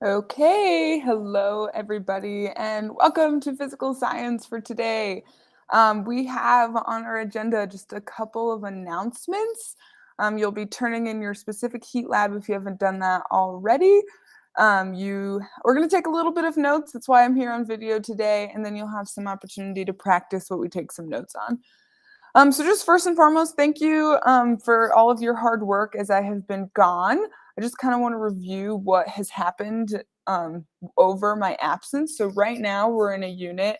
Okay, hello everybody, and welcome to Physical Science for today. We have on our agenda just a couple of announcements. You'll be turning in your specific heat lab if you haven't done that already. We're going to take a little bit of notes. That's why I'm here on video today, and then you'll have some opportunity to practice what we take some notes on. So just first and foremost, thank you for all of your hard work as I have been gone. I just kind of want to review what has happened over my absence. So right now we're in a unit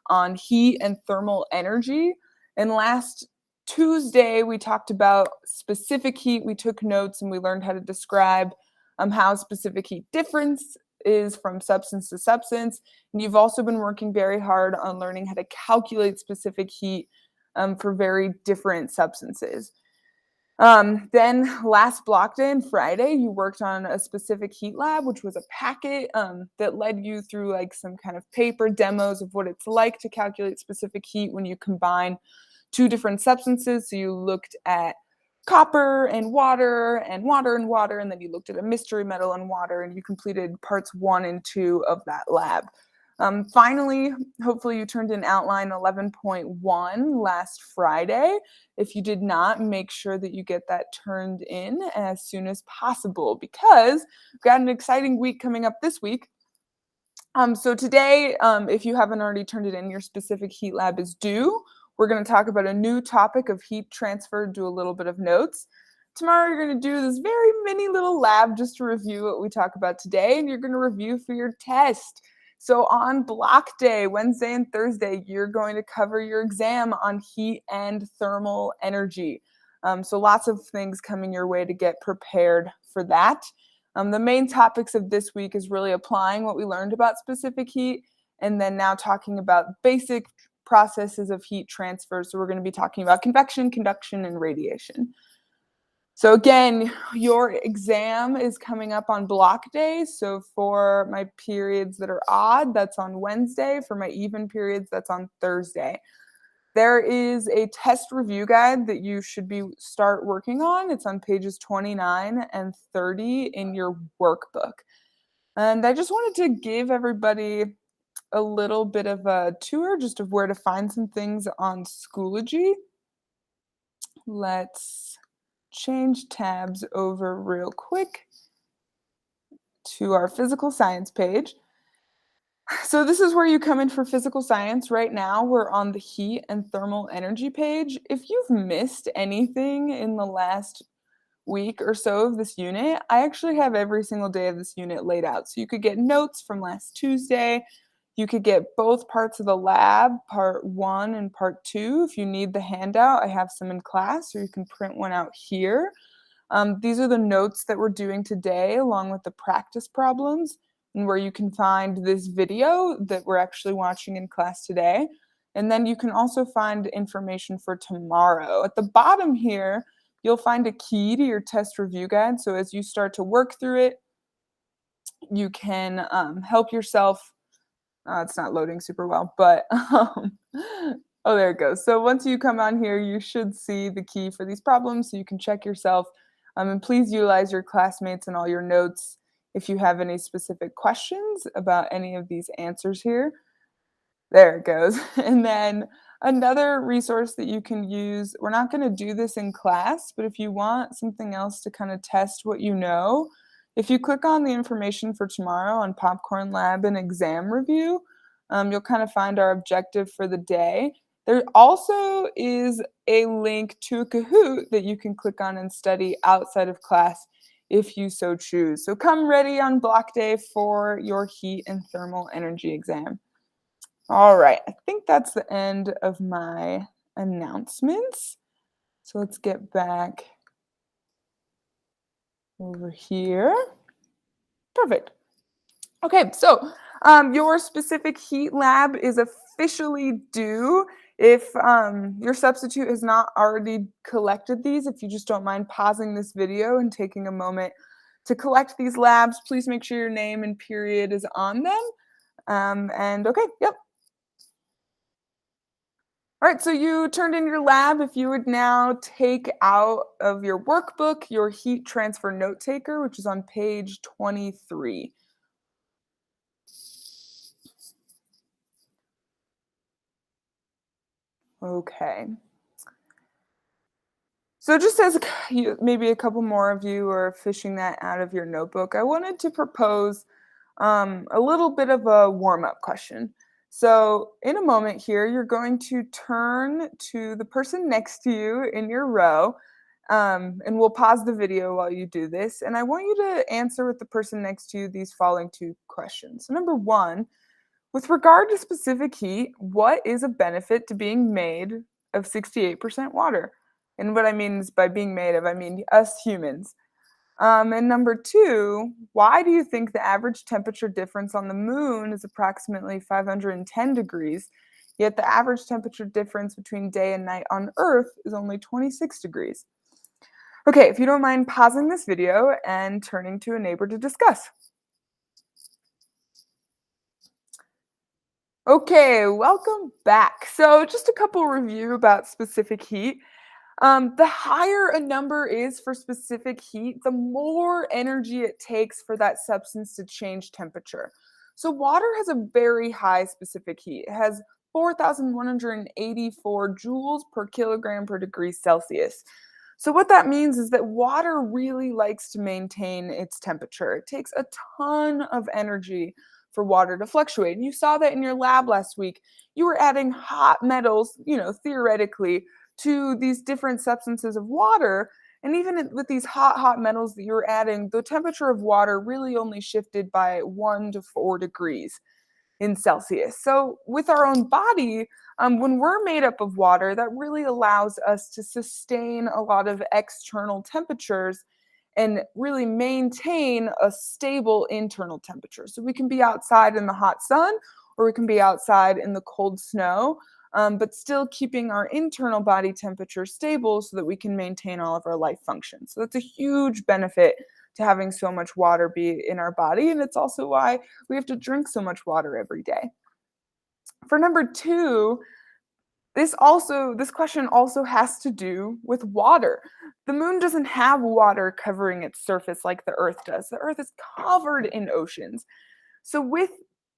on heat and thermal energy. And last Tuesday we talked about specific heat. We took notes and we learned how to describe how specific heat difference is from substance to substance. And you've also been working very hard on learning how to calculate specific heat for very different substances. Then last block day and Friday, you worked on a specific heat lab, which was a packet that led you through like some kind of paper demos of what it's like to calculate specific heat when you combine two different substances. So you looked at copper and water and water and water, and then you looked at a mystery metal and water, and you completed parts 1 and 2 of that lab. Finally, hopefully you turned in outline 11.1 last Friday. If you did not, make sure that you get that turned in as soon as possible because we've got an exciting week coming up this week. So today, if you haven't already turned it in, your specific heat lab is due. We're going to talk about a new topic of heat transfer, do a little bit of notes. Tomorrow, you're going to do this very mini little lab just to review what we talk about today, and you're going to review for your test. So on block day, Wednesday and Thursday, you're going to cover your exam on heat and thermal energy. So lots of things coming your way to get prepared for that. The main topics of this week is really applying what we learned about specific heat and then now talking about basic processes of heat transfer. So we're going to be talking about convection, conduction, and radiation. So again, your exam is coming up on block day. So for my periods that are odd, that's on Wednesday. For my even periods, that's on Thursday. There is a test review guide that you should start working on. It's on pages 29 and 30 in your workbook. And I just wanted to give everybody a little bit of a tour just of where to find some things on Schoology. Let's change tabs over real quick to our physical science page. So this is where you come in for physical science. Right now, we're on the heat and thermal energy page. If you've missed anything in the last week or so of this unit, I actually have every single day of this unit laid out. So you could get notes from last Tuesday. You could get both parts of the lab, part 1 and part 2. If you need the handout, I have some in class, or you can print one out here. These are the notes that we're doing today, along with the practice problems, and where you can find this video that we're actually watching in class today. And then you can also find information for tomorrow. At the bottom here, you'll find a key to your test review guide. So as you start to work through it, you can help yourself. It's not loading super well, but oh, there it goes. So once you come on here, you should see the key for these problems so you can check yourself. And please utilize your classmates and all your notes if you have any specific questions about any of these answers here. There it goes. And then another resource that you can use, we're not going to do this in class, but if you want something else to kind of test what you know, if you click on the information for tomorrow on Popcorn Lab and exam review, you'll kind of find our objective for the day. There also is a link to a Kahoot that you can click on and study outside of class if you so choose. So come ready on block day for your heat and thermal energy exam. All right, I think that's the end of my announcements. So let's get back over here. Perfect. Okay, so your specific heat lab is officially due. If your substitute has not already collected these, if you just don't mind pausing this video and taking a moment to collect these labs, please make sure your name and period is on them. And okay, yep. All right, so you turned in your lab. If you would now take out of your workbook your heat transfer note taker, which is on page 23. Okay. So just as maybe a couple more of you are fishing that out of your notebook, I wanted to propose a little bit of a warm-up question. So in a moment here, you're going to turn to the person next to you in your row, and we'll pause the video while you do this. And I want you to answer with the person next to you these following two questions. So number one, with regard to specific heat, what is a benefit to being made of 68% water? And what I mean is by being made of, I mean us humans. And number two, why do you think the average temperature difference on the moon is approximately 510 degrees, yet the average temperature difference between day and night on Earth is only 26 degrees? Okay, if you don't mind pausing this video and turning to a neighbor to discuss. Okay, welcome back. So just a couple review about specific heat. The higher a number is for specific heat, the more energy it takes for that substance to change temperature. So water has a very high specific heat. It has 4,184 joules per kilogram per degree Celsius. So what that means is that water really likes to maintain its temperature. It takes a ton of energy for water to fluctuate. And you saw that in your lab last week. You were adding hot metals, theoretically, to these different substances of water. And even with these hot metals that you're adding, the temperature of water really only shifted by 1 to 4 degrees in Celsius. So, with our own body, when we're made up of water, that really allows us to sustain a lot of external temperatures and really maintain a stable internal temperature. So, we can be outside in the hot sun or we can be outside in the cold snow, but still keeping our internal body temperature stable so that we can maintain all of our life functions. So, that's a huge benefit to having so much water be in our body. And it's also why we have to drink so much water every day. For number two, this question also has to do with water. The moon doesn't have water covering its surface like the earth does. The earth is covered in oceans. So with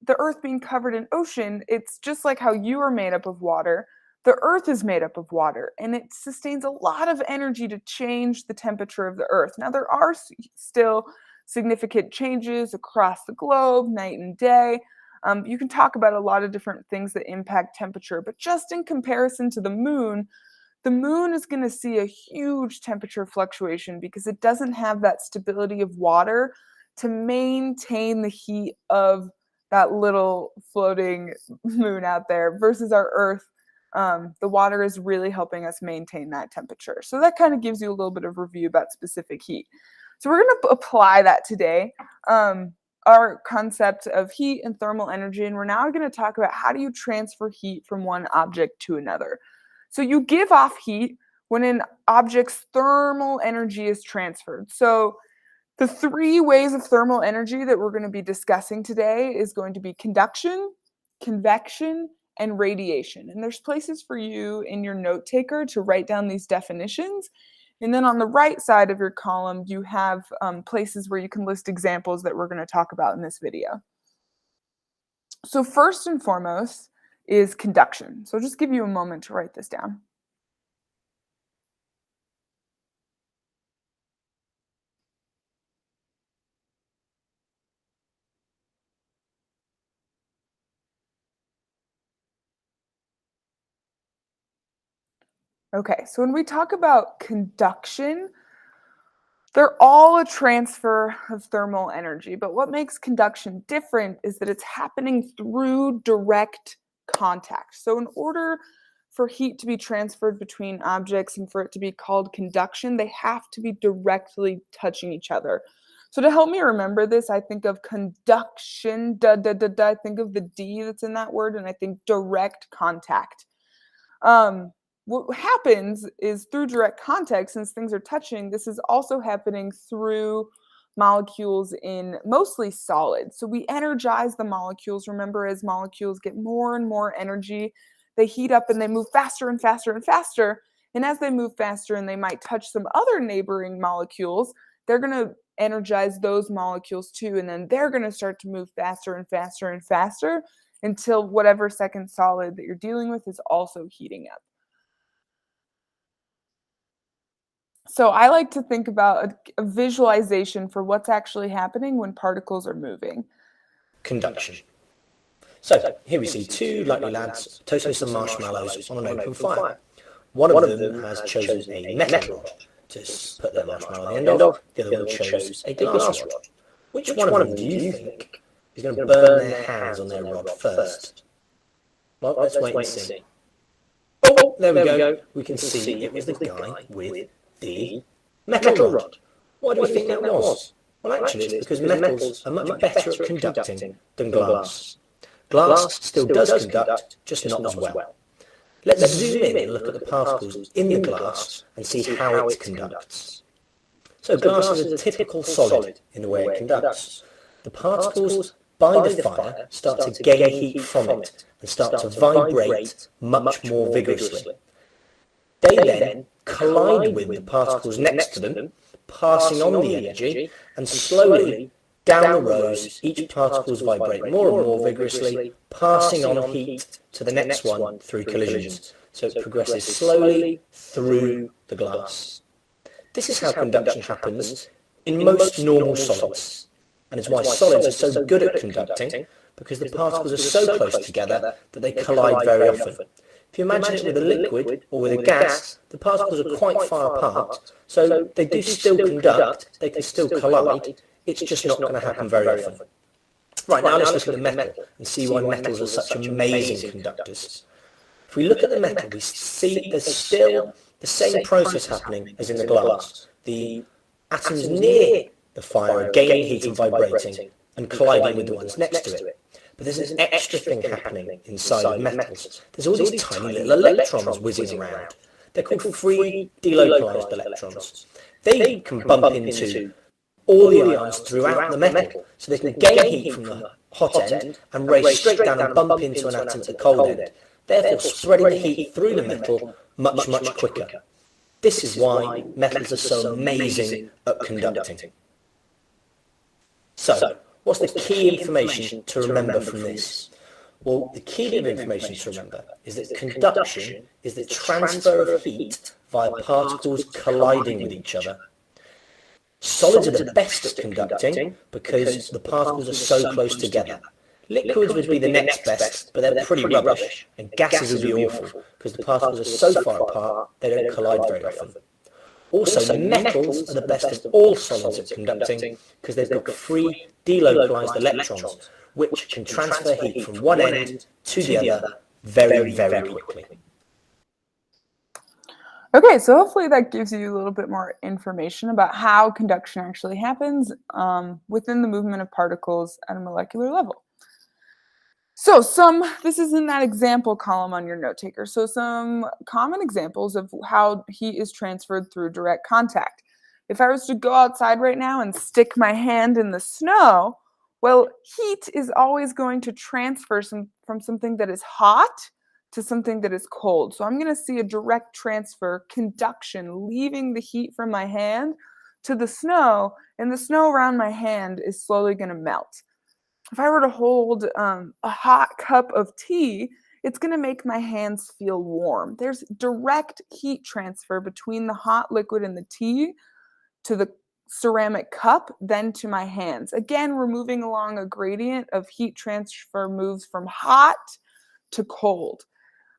the earth being covered in ocean, it's just like how you are made up of water. The earth is made up of water, and it sustains a lot of energy to change the temperature of the earth. Now, there are still significant changes across the globe, night and day. You can talk about a lot of different things that impact temperature, but just in comparison to the moon is going to see a huge temperature fluctuation because it doesn't have that stability of water to maintain the heat of that little floating moon out there versus our Earth. The water is really helping us maintain that temperature. So that kind of gives you a little bit of review about specific heat. So we're going to apply that today, our concept of heat and thermal energy, and we're now going to talk about how do you transfer heat from one object to another. So you give off heat when an object's thermal energy is transferred. So the three ways of thermal energy that we're going to be discussing today is going to be conduction, convection, and radiation. And there's places for you in your note taker to write down these definitions. And then on the right side of your column, you have places where you can list examples that we're going to talk about in this video. So first and foremost is conduction. So I'll just give you a moment to write this down. Okay, so when we talk about conduction, they're all a transfer of thermal energy, but what makes conduction different is that it's happening through direct contact. So, in order for heat to be transferred between objects and for it to be called conduction, they have to be directly touching each other. So, to help me remember this, I think of conduction, I think of the D that's in that word, and I think direct contact. Um, what happens is through direct contact, since things are touching, this is also happening through molecules in mostly solids. So we energize the molecules. Remember, as molecules get more and more energy, they heat up and they move faster and faster and faster. And as they move faster and they might touch some other neighboring molecules, they're going to energize those molecules too. And then they're going to start to move faster and faster and faster until whatever second solid that you're dealing with is also heating up. So I like to think about a visualization for what's actually happening when particles are moving. Conduction. So here we see two likely lads toasting some marshmallows on an open fire. One of them has chosen a metal rod to put their marshmallow on the end of, the other one chose a glass rod. Which one of them do you think is going to burn their hands on their rod first? Well, let's wait and see. Oh, there we go. We can see it was the guy with the metal rod. Why do we think that was? Well, actually, it's because metals are much better at conducting than glass. Glass still does conduct, just not as well. Let's zoom in and look at the particles in the glass and see how it conducts. So glass is a typical solid in the way it conducts. The particles by the fire start to gain heat from it and start to vibrate much more vigorously. They then collide with the particles next to them, passing on the energy, and slowly down the rows, each particles vibrate more and more vigorously, passing on heat to the next one through collisions. So it progresses slowly through the glass. This is how conduction happens in most normal solids, and it's why solids are so good at conducting, because the particles are so close together that they collide very often. If you imagine it with a liquid or with a gas, the particles are quite far apart, so they do still conduct, they can still collide, it's just not going to happen very often. Right, now let's look at the metal and see why metals are such amazing conductors. If we look at the metal, we see there's still the same process happening as in the glass. The atoms near the fire are gaining heat and vibrating and colliding with the ones next to it. But there's an extra thing happening inside of metals. There's all these tiny little electrons whizzing around. They're called free delocalized electrons. They can bump into all the ions throughout the metal, so they can gain heat from the hot end and race straight down and bump into an atom at the cold end, therefore spreading the heat through the metal much quicker. This is why metals are so amazing at conducting. So, what's the key information to remember from this? Well, the key bit of information to remember is that conduction is the transfer of heat via particles colliding with each other. Solids are the best at conducting because the particles are so close together. Liquids would be the next best, but they're pretty rubbish, and gases would be awful because the particles are so far apart they don't collide very often. Also, metals are the best of all solids at conducting because they've got free delocalized electrons, which can transfer heat from one end to the other very quickly. Okay, so hopefully that gives you a little bit more information about how conduction actually happens within the movement of particles at a molecular level. So this is in that example column on your note taker. So some common examples of how heat is transferred through direct contact. If I was to go outside right now and stick my hand in the snow, well, heat is always going to transfer from something that is hot to something that is cold. So I'm going to see a direct transfer, conduction, leaving the heat from my hand to the snow, and the snow around my hand is slowly going to melt. If I were to hold a hot cup of tea, it's going to make my hands feel warm. There's direct heat transfer between the hot liquid in the tea to the ceramic cup, then to my hands. Again, we're moving along a gradient of heat transfer, moves from hot to cold.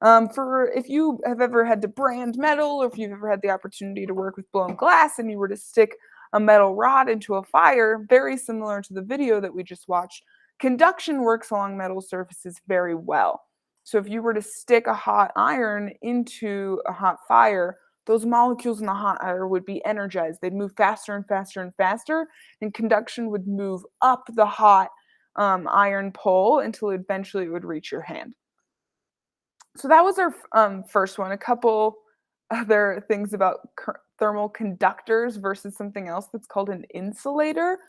For if you have ever had to brand metal, or if you've ever had the opportunity to work with blown glass and you were to stick a metal rod into a fire, very similar to the video that we just watched, conduction works along metal surfaces very well. So if you were to stick a hot iron into a hot fire, those molecules in the hot iron would be energized. They'd move faster and faster and faster, and conduction would move up the hot iron pole until eventually it would reach your hand. So that was our first one. A couple other things about thermal conductors versus something else that's called an insulator.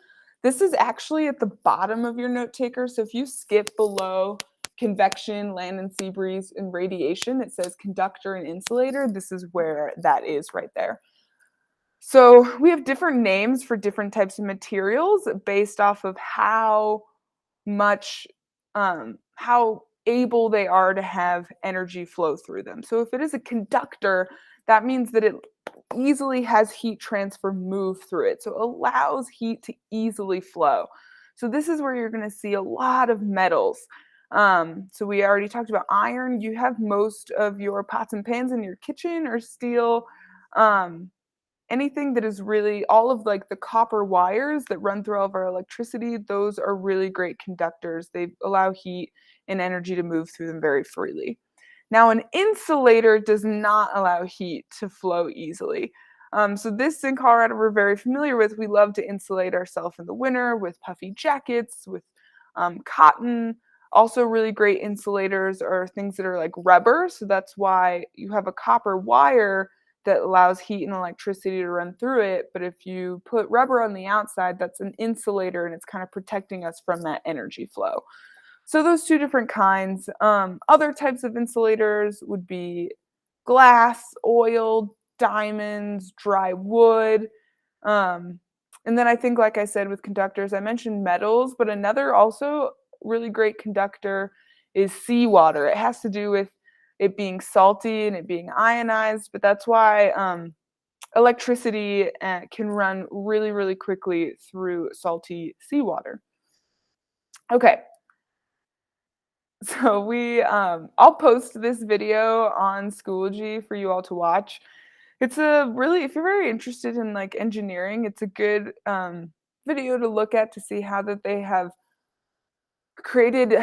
This is actually at the bottom of your note taker. So if you skip below convection, land and sea breeze, and radiation, it says conductor and insulator. This is where that is right there. So we have different names for different types of materials based off of how much, how able they are to have energy flow through them. So if it is a conductor, that means that it easily has heat transfer move through it. So it allows heat to easily flow. So this is where you're going to see a lot of metals. So we already talked about iron. You have most of your pots and pans in your kitchen or steel. Um, Anything that is really all of like the copper wires that run through all of our electricity, those are really great conductors. They allow heat and energy to move through them very freely. Now, an insulator does not allow heat to flow easily. So this in Colorado we're very familiar with. We love to insulate ourselves in the winter with puffy jackets, with cotton. Also, really great insulators are things that are like rubber. So that's why you have a copper wire that allows heat and electricity to run through it. But if you put rubber on the outside, that's an insulator and it's kind of protecting us from that energy flow. So those two different kinds. Other types of insulators would be glass, oil, diamonds, dry wood. Um, and then I think, like I said, with conductors, I mentioned metals, but another also really great conductor is seawater. It has to do with it being salty and it being ionized, but that's why electricity can run really, really quickly through salty seawater. Okay, so I'll post this video on Schoology for you all to watch. It's a really, if you're very interested in like engineering, it's a good video to look at to see how that they have created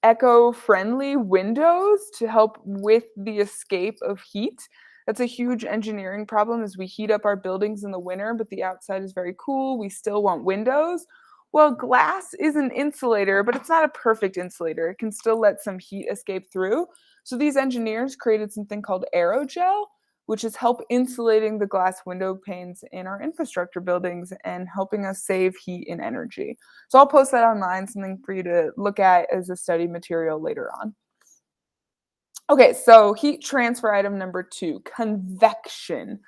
eco-friendly windows to help with the escape of heat. That's a huge engineering problem as we heat up our buildings in the winter, but the outside is very cool. We still want windows. Well, glass is an insulator, but it's not a perfect insulator. It can still let some heat escape through. So these engineers created something called aerogel, which is help insulating the glass window panes in our infrastructure buildings and helping us save heat and energy. So I'll post that online, something for you to look at as a study material later on. Okay, so heat transfer item number 2, convection.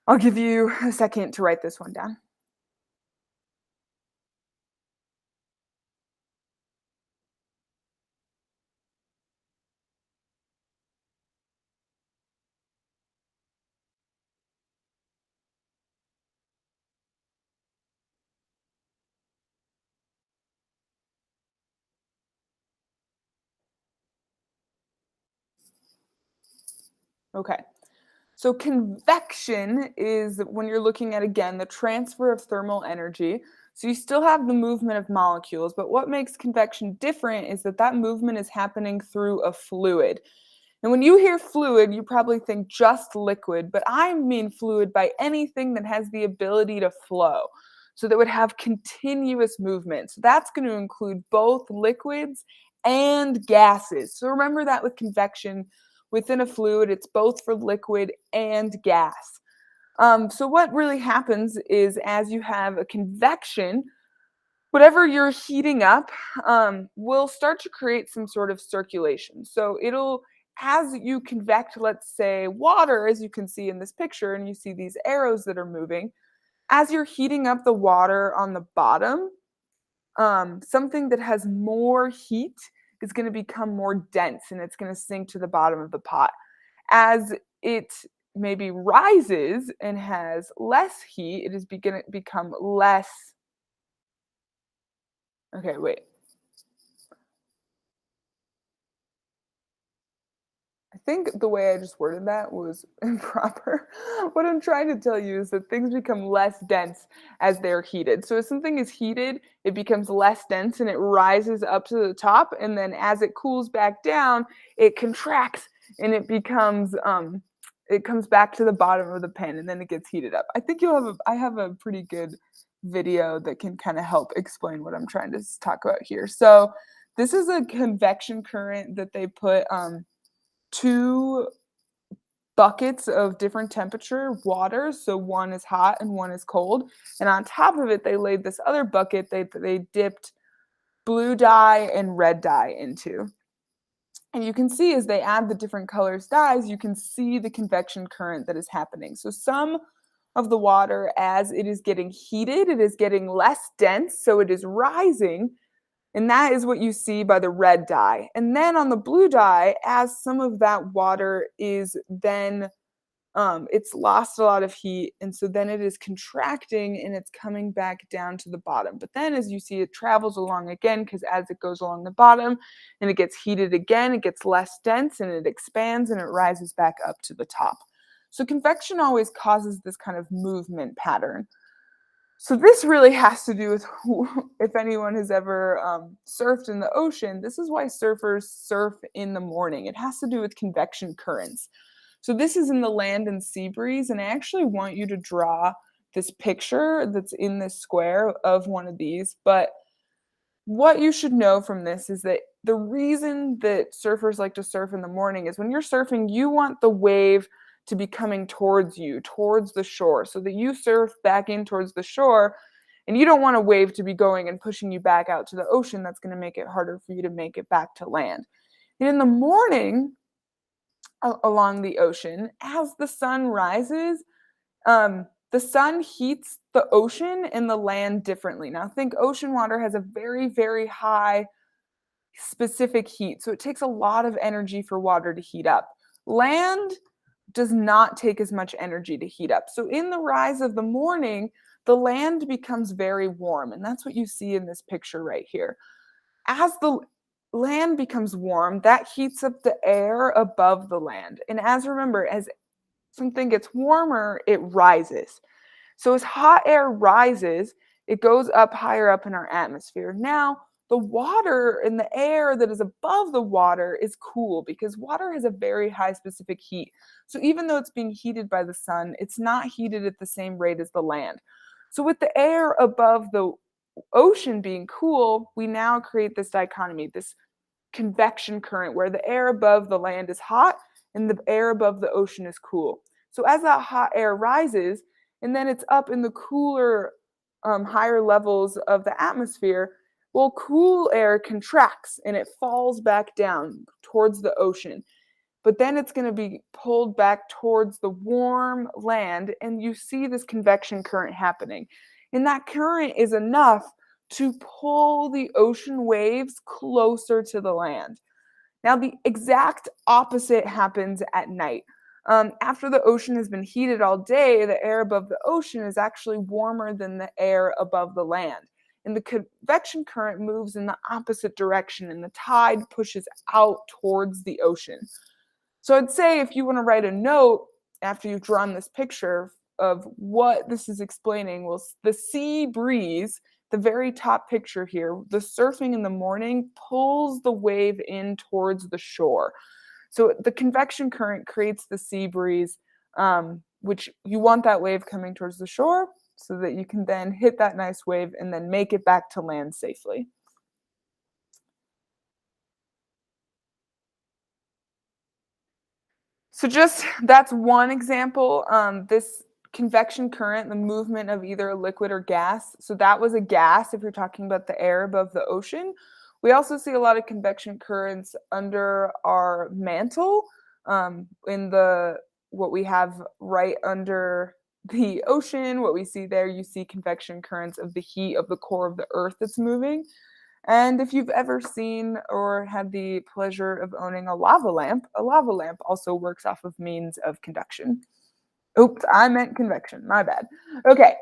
I'll give you a second to write this one down. Okay. So convection is when you're looking at, again, the transfer of thermal energy. So you still have the movement of molecules, but what makes convection different is that that movement is happening through a fluid. And when you hear fluid, you probably think just liquid, but I mean fluid by anything that has the ability to flow. So that would have continuous movement. So that's going to include both liquids and gases. So remember that with convection, within a fluid, it's both for liquid and gas. So what really happens is as you have a convection, whatever you're heating up will start to create some sort of circulation. So it'll, as you convect, let's say water, as you can see in this picture, and you see these arrows that are moving, as you're heating up the water on the bottom, something that has more heat is going to become more dense and it's going to sink to the bottom of the pot. As it maybe rises and has less heat, it is going to become less. Okay, wait. I think the way I just worded that was improper. What I'm trying to tell you is that things become less dense as they're heated. So if something is heated, it becomes less dense and it rises up to the top. And then as it cools back down, it contracts and it comes back to the bottom of the pan and then it gets heated up. I think I have a pretty good video that can kind of help explain what I'm trying to talk about here. So this is a convection current that they put 2 buckets of different temperature water. So one is hot and one is cold. And on top of it, they laid this other bucket they dipped blue dye and red dye into. And you can see as they add the different colors dyes, you can see the convection current that is happening. So some of the water, as it is getting heated, it is getting less dense. So it is rising. And that is what you see by the red dye. And then on the blue dye, as some of that water is then it's lost a lot of heat, and so then it is contracting and it's coming back down to the bottom. But then as you see, it travels along again, because as it goes along the bottom and it gets heated again, it gets less dense and it expands and it rises back up to the top. So convection always causes this kind of movement pattern. So this really has to do with if anyone has ever surfed in the ocean. This is why surfers surf in the morning. It has to do with convection currents. So this is in the land and sea breeze, and I actually want you to draw this picture that's in this square of one of these. But what you should know from this is that the reason that surfers like to surf in the morning is when you're surfing, you want the wave to be coming towards you, towards the shore, so that you surf back in towards the shore, and you don't want a wave to be going and pushing you back out to the ocean. That's going to make it harder for you to make it back to land. And in the morning, along the ocean, as the sun rises, the sun heats the ocean and the land differently. Now, think ocean water has a very, very high specific heat, so it takes a lot of energy for water to heat up. Land does not take as much energy to heat up. So in the rise of the morning, the land becomes very warm, and that's what you see in this picture right here. As the land becomes warm, that heats up the air above the land. And remember, as something gets warmer, it rises. So as hot air rises, it goes up higher up in our atmosphere. Now, the water and the air that is above the water is cool, because water has a very high specific heat. So even though it's being heated by the sun, it's not heated at the same rate as the land. So with the air above the ocean being cool, we now create this dichotomy, this convection current, where the air above the land is hot and the air above the ocean is cool. So as that hot air rises, and then it's up in the cooler, higher levels of the atmosphere, well, cool air contracts and it falls back down towards the ocean. But then it's going to be pulled back towards the warm land, and you see this convection current happening. And that current is enough to pull the ocean waves closer to the land. Now, the exact opposite happens at night. After the ocean has been heated all day, the air above the ocean is actually warmer than the air above the land. And the convection current moves in the opposite direction, and the tide pushes out towards the ocean. So I'd say if you want to write a note after you've drawn this picture of what this is explaining, well, the sea breeze, the very top picture here, the surfing in the morning pulls the wave in towards the shore. So the convection current creates the sea breeze, which you want that wave coming towards the shore so that you can then hit that nice wave and then make it back to land safely. So that's one example. This convection current, the movement of either a liquid or gas. So that was a gas if you're talking about the air above the ocean. We also see a lot of convection currents under our mantle, in what we have right under the ocean. What we see there, you see convection currents of the heat of the core of the earth that's moving. And if you've ever seen or had the pleasure of owning a lava lamp also works off of means of conduction. Oops, I meant convection, my bad. Okay,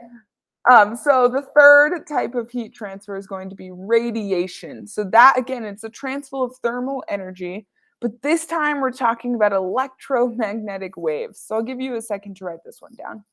so the third type of heat transfer is going to be radiation. So that, again, it's a transfer of thermal energy, but this time we're talking about electromagnetic waves. So I'll give you a second to write this one down.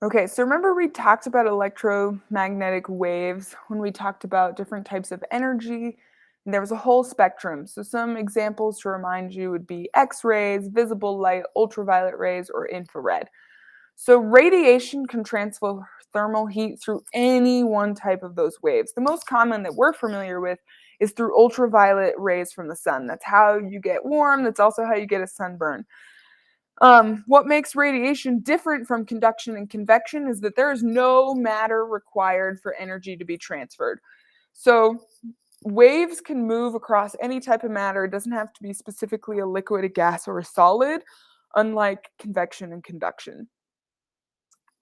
Okay, so remember we talked about electromagnetic waves when we talked about different types of energy, and there was a whole spectrum. So some examples to remind you would be X-rays, visible light, ultraviolet rays, or infrared. So radiation can transfer thermal heat through any one type of those waves. The most common that we're familiar with is through ultraviolet rays from the sun. That's how you get warm. That's also how you get a sunburn. What makes radiation different from conduction and convection is that there is no matter required for energy to be transferred. So waves can move across any type of matter. It doesn't have to be specifically a liquid, a gas, or a solid, unlike convection and conduction.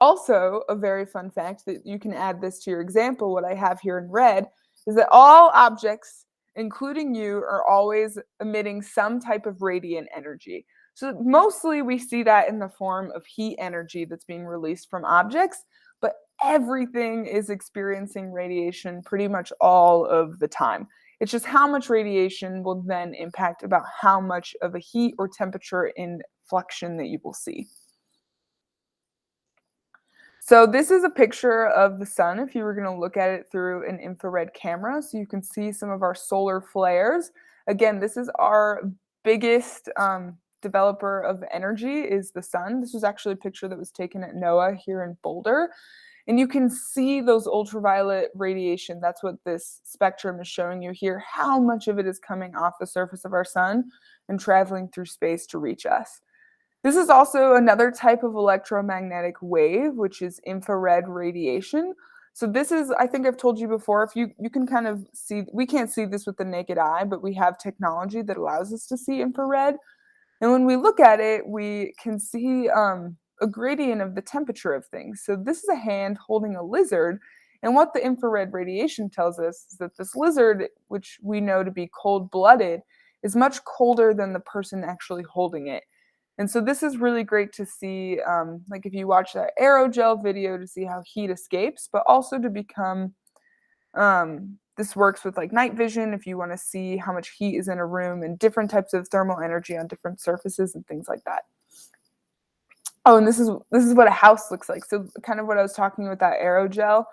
Also, a very fun fact that you can add this to your example, what I have here in red, is that all objects, including you, are always emitting some type of radiant energy. So mostly we see that in the form of heat energy that's being released from objects, but everything is experiencing radiation pretty much all of the time. It's just how much radiation will then impact about how much of a heat or temperature inflection that you will see. So this is a picture of the sun if you were going to look at it through an infrared camera. So you can see some of our solar flares. Again, this is our biggest developer of energy is the sun. This was actually a picture that was taken at NOAA here in Boulder. And you can see those ultraviolet radiation. That's what this spectrum is showing you here, how much of it is coming off the surface of our sun and traveling through space to reach us. This is also another type of electromagnetic wave, which is infrared radiation. So this is, I think I've told you before, if you can kind of see, we can't see this with the naked eye, but we have technology that allows us to see infrared. And when we look at it, we can see a gradient of the temperature of things. So this is a hand holding a lizard. And what the infrared radiation tells us is that this lizard, which we know to be cold-blooded, is much colder than the person actually holding it. And so this is really great to see, like if you watch that aerogel video to see how heat escapes, but also to become, this works with like night vision if you want to see how much heat is in a room and different types of thermal energy on different surfaces and things like that. Oh, and this is what a house looks like. So kind of what I was talking with that aerogel.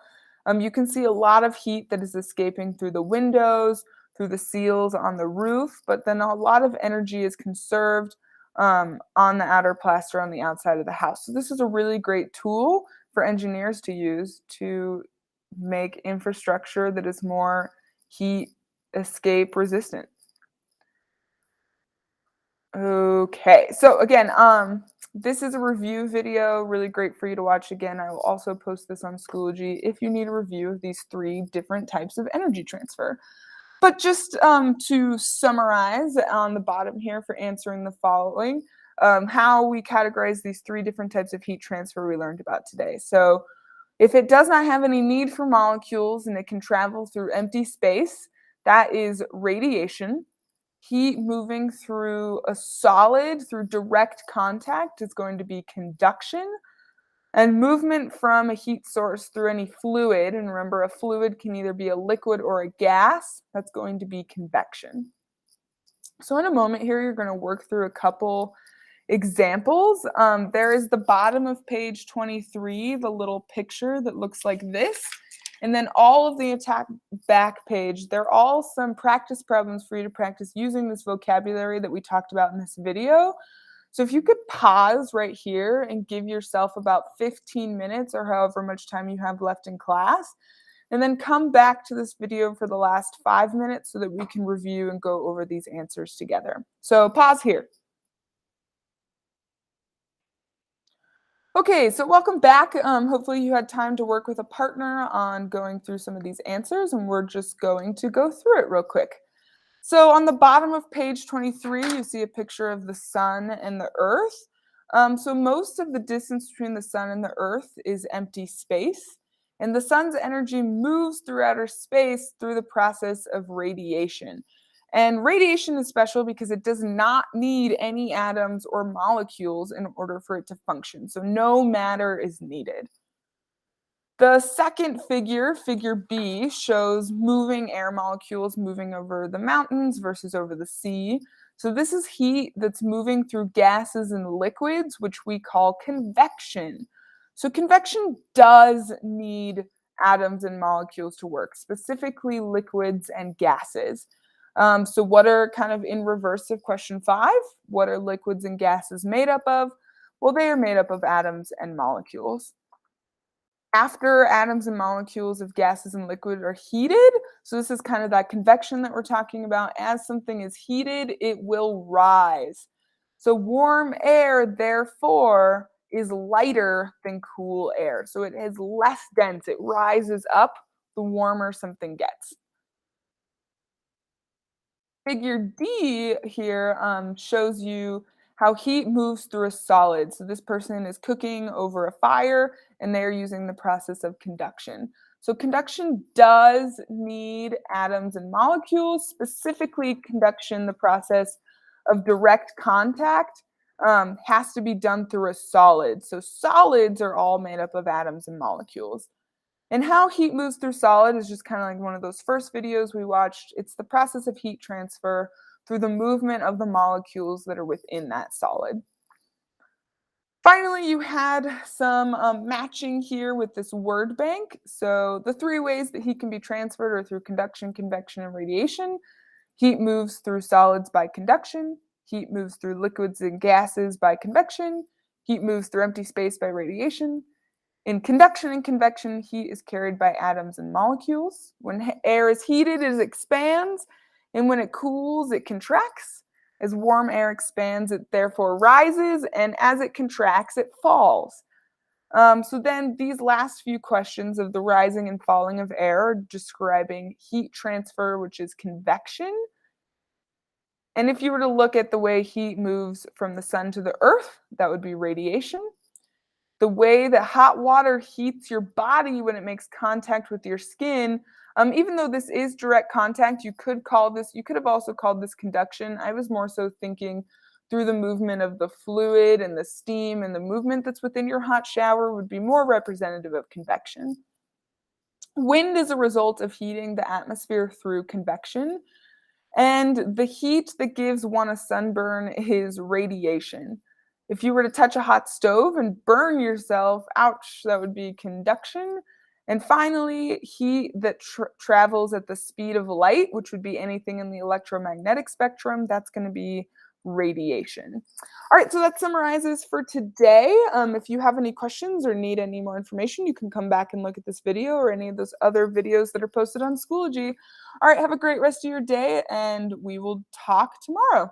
You can see a lot of heat that is escaping through the windows, through the seals on the roof, but then a lot of energy is conserved on the outer plaster on the outside of the house. So this is a really great tool for engineers to use to make infrastructure that is more heat escape resistant. Okay, so again, this is a review video, really great for you to watch again. I will also post this on Schoology if you need a review of these 3 different types of energy transfer. But just to summarize on the bottom here for answering the following, how we categorize these 3 different types of heat transfer we learned about today. So if it does not have any need for molecules and it can travel through empty space, that is radiation. Heat moving through a solid, through direct contact, is going to be conduction. And movement from a heat source through any fluid, and remember a fluid can either be a liquid or a gas, that's going to be convection. So in a moment here, you're going to work through a couple examples. There is the bottom of page 23, the little picture that looks like this. And then all of the attack back page, they're all some practice problems for you to practice using this vocabulary that we talked about in this video. So if you could pause right here and give yourself about 15 minutes or however much time you have left in class, and then come back to this video for the last 5 minutes so that we can review and go over these answers together. So pause here. Okay, so welcome back. Hopefully you had time to work with a partner on going through some of these answers, and we're just going to go through it real quick. So on the bottom of page 23, you see a picture of the sun and the earth. So most of the distance between the sun and the earth is empty space. And the sun's energy moves through outer space through the process of radiation. And radiation is special because it does not need any atoms or molecules in order for it to function. So no matter is needed. The second figure, figure B, shows moving air molecules moving over the mountains versus over the sea. So this is heat that's moving through gases and liquids, which we call convection. So convection does need atoms and molecules to work, specifically liquids and gases. So what are kind of in reverse of question 5? What are liquids and gases made up of? Well, they are made up of atoms and molecules. After atoms and molecules of gases and liquid are heated, so this is kind of that convection that we're talking about, as something is heated, it will rise. So warm air, therefore, is lighter than cool air. So it is less dense. It rises up the warmer something gets. Figure D here shows you how heat moves through a solid. So this person is cooking over a fire and they're using the process of conduction. So conduction does need atoms and molecules, specifically conduction, the process of direct contact has to be done through a solid. So solids are all made up of atoms and molecules. And how heat moves through solid is just kind of like one of those first videos we watched. It's the process of heat transfer through the movement of the molecules that are within that solid. Finally, you had some matching here with this word bank. So the three ways that heat can be transferred are through conduction, convection, and radiation. Heat moves through solids by conduction. Heat moves through liquids and gases by convection. Heat moves through empty space by radiation. In conduction and convection, heat is carried by atoms and molecules. When air is heated, it expands, and when it cools, it contracts. As warm air expands, it therefore rises, and as it contracts, it falls. So then these last few questions of the rising and falling of air are describing heat transfer, which is convection. And if you were to look at the way heat moves from the sun to the earth, that would be radiation. The way that hot water heats your body when it makes contact with your skin, even though this is direct contact, you could have also called this conduction. I was more so thinking through the movement of the fluid and the steam, and the movement that's within your hot shower would be more representative of convection. Wind is a result of heating the atmosphere through convection, and the heat that gives one a sunburn is radiation. If you were to touch a hot stove and burn yourself, ouch, that would be conduction. And finally, heat that travels at the speed of light, which would be anything in the electromagnetic spectrum, that's going to be radiation. All right, so that summarizes for today. If you have any questions or need any more information, you can come back and look at this video or any of those other videos that are posted on Schoology. All right, have a great rest of your day, and we will talk tomorrow.